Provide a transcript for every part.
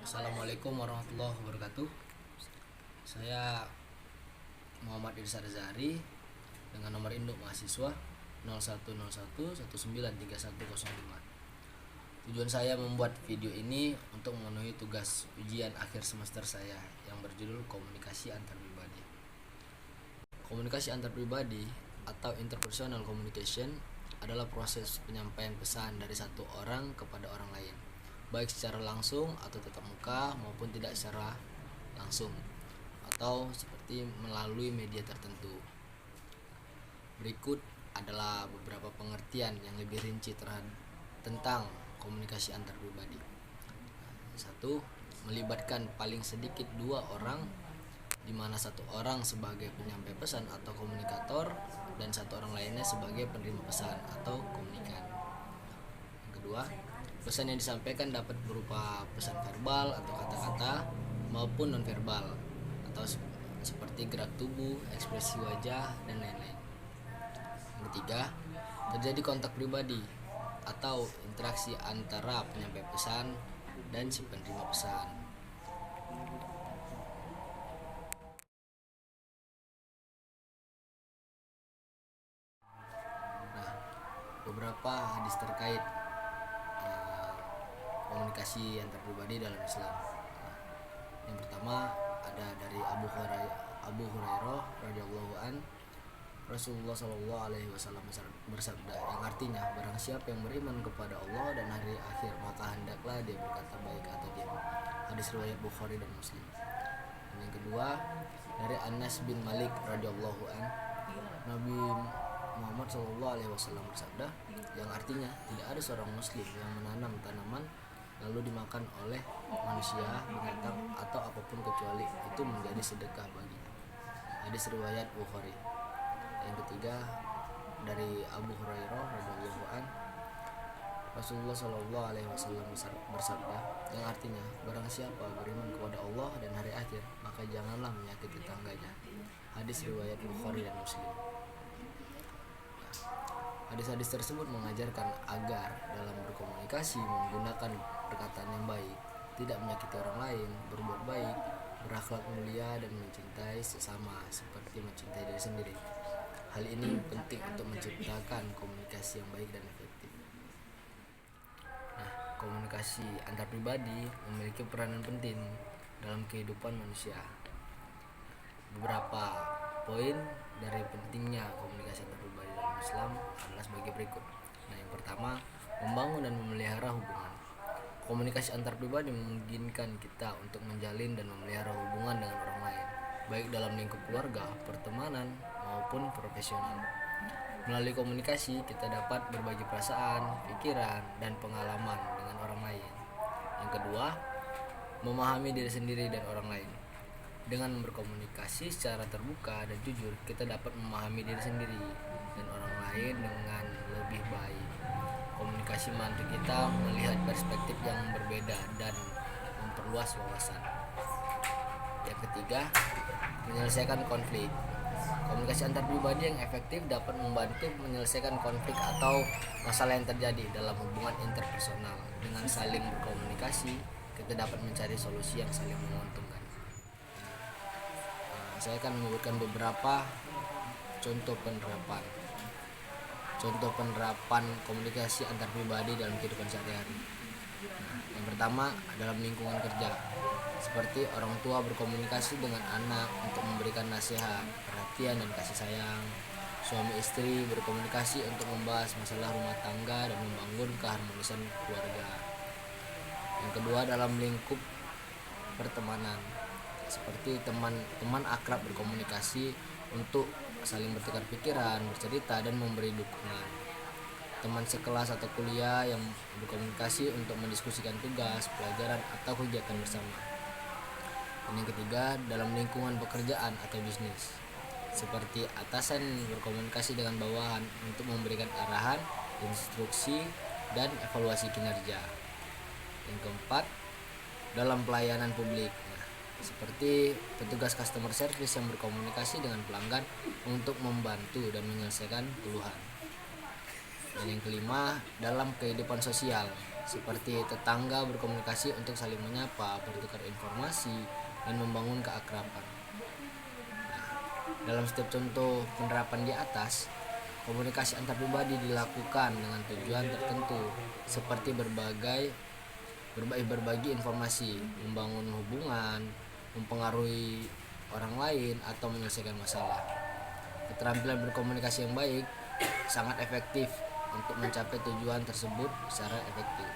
Assalamualaikum warahmatullahi wabarakatuh. Saya Muhammad Irsad Zahri dengan nomor induk mahasiswa 0101193105. Tujuan saya membuat video ini untuk memenuhi tugas ujian akhir semester saya yang berjudul Komunikasi Antar Pribadi. Komunikasi antar pribadi atau interpersonal communication adalah proses penyampaian pesan dari satu orang kepada orang lain, baik secara langsung atau tatap muka maupun tidak secara langsung, atau seperti melalui media tertentu. Berikut adalah beberapa pengertian yang lebih rinci tentang komunikasi antar pribadi. 1. Melibatkan paling sedikit 2 orang, di mana satu orang sebagai penyampai pesan atau komunikator dan satu orang lainnya sebagai penerima pesan atau komunikan. Yang kedua, pesan yang disampaikan dapat berupa pesan verbal atau kata-kata maupun nonverbal atau seperti gerak tubuh, ekspresi wajah, dan lain-lain. Yang ketiga, terjadi kontak pribadi atau interaksi antara penyampai pesan dan si penerima pesan. Nah, beberapa hadis terkait komunikasi antar pribadi dalam Islam. Yang pertama ada dari Abu Hurairah radhiyallahu an, Rasulullah Shallallahu alaihi wasallam bersabda, yang artinya barang siapa yang beriman kepada Allah dan hari akhir maka hendaklah dia berkata baik atau diam. Hadis riwayat Bukhari dan Muslim. Dan yang kedua dari Anas bin Malik radhiyallahu an, Nabi Muhammad Shallallahu alaihi wasallam bersabda, yang artinya tidak ada seorang muslim yang menanam tanaman lalu dimakan oleh manusia, binatang, atau apapun kecuali itu menjadi sedekah baginya. Hadis riwayat Bukhari. Yang ketiga dari Abu Hurairah radhiyallahu an, Rasulullah Shallallahu alaihi wasallam bersabda, yang artinya barang siapa beriman kepada Allah dan hari akhir maka janganlah menyakiti tetangganya. Hadis riwayat Bukhari dan Muslim. Hadis-hadis tersebut mengajarkan agar dalam berkomunikasi menggunakan perkataan yang baik, tidak menyakiti orang lain, berbuat baik, berakhlak mulia, dan mencintai sesama seperti mencintai diri sendiri. Hal ini penting untuk menciptakan komunikasi yang baik dan efektif. Nah, komunikasi antar pribadi memiliki peranan penting dalam kehidupan manusia. Beberapa poin dari pentingnya komunikasi antar pribadi dalam Islam adalah sebagai berikut. Nah, yang pertama, membangun dan memelihara hubungan. Komunikasi antar pribadi memungkinkan kita untuk menjalin dan memelihara hubungan dengan orang lain, baik dalam lingkup keluarga, pertemanan, maupun profesional. Melalui komunikasi, kita dapat berbagi perasaan, pikiran, dan pengalaman dengan orang lain. Yang kedua, memahami diri sendiri dan orang lain. Dengan berkomunikasi secara terbuka dan jujur, kita dapat memahami diri sendiri dan orang lain dengan lebih baik. Komunikasi membantu kita melihat perspektif yang berbeda dan memperluas wawasan. Yang ketiga, menyelesaikan konflik. Komunikasi antar pribadi yang efektif dapat membantu menyelesaikan konflik atau masalah yang terjadi dalam hubungan interpersonal. Dengan saling berkomunikasi, kita dapat mencari solusi yang saling menguntungkan. Saya akan menyebutkan beberapa contoh penerapan komunikasi antar pribadi dalam kehidupan sehari-hari. Yang pertama, dalam lingkungan kerja, seperti orang tua berkomunikasi dengan anak untuk memberikan nasihat, perhatian, dan kasih sayang. Suami istri berkomunikasi untuk membahas masalah rumah tangga dan membangun keharmonisan keluarga. Yang kedua, dalam lingkup pertemanan, seperti teman akrab berkomunikasi untuk saling bertukar pikiran, bercerita, dan memberi dukungan. Teman sekelas atau kuliah yang berkomunikasi untuk mendiskusikan tugas, pelajaran, atau kegiatan bersama. Dan yang ketiga, dalam lingkungan pekerjaan atau bisnis, seperti atasan berkomunikasi dengan bawahan untuk memberikan arahan, instruksi, dan evaluasi kinerja. Yang keempat, dalam pelayanan publik, seperti petugas customer service yang berkomunikasi dengan pelanggan untuk membantu dan menyelesaikan keluhan. Dan yang kelima, dalam kehidupan sosial, seperti tetangga berkomunikasi untuk saling menyapa, bertukar informasi, dan membangun keakraban. Dalam setiap contoh penerapan di atas, komunikasi antar pribadi dilakukan dengan tujuan tertentu, seperti berbagi informasi, membangun hubungan, mempengaruhi orang lain, atau menyelesaikan masalah. Keterampilan berkomunikasi yang baik sangat efektif untuk mencapai tujuan tersebut secara efektif.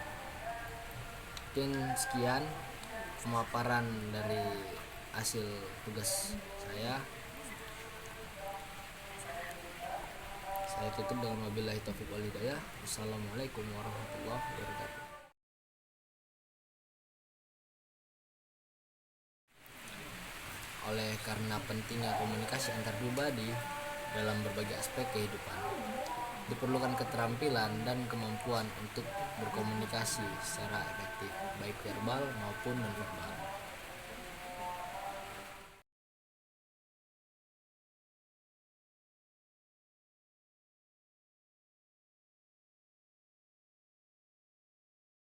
Mungkin sekian pemaparan dari hasil tugas saya. Saya tutup dengan wabillahi taufiq wal hidayah. Wassalamualaikum warahmatullahi wabarakatuh. Oleh karena pentingnya komunikasi antar pribadi dalam berbagai aspek kehidupan, diperlukan keterampilan dan kemampuan untuk berkomunikasi secara efektif, baik verbal maupun non-verbal.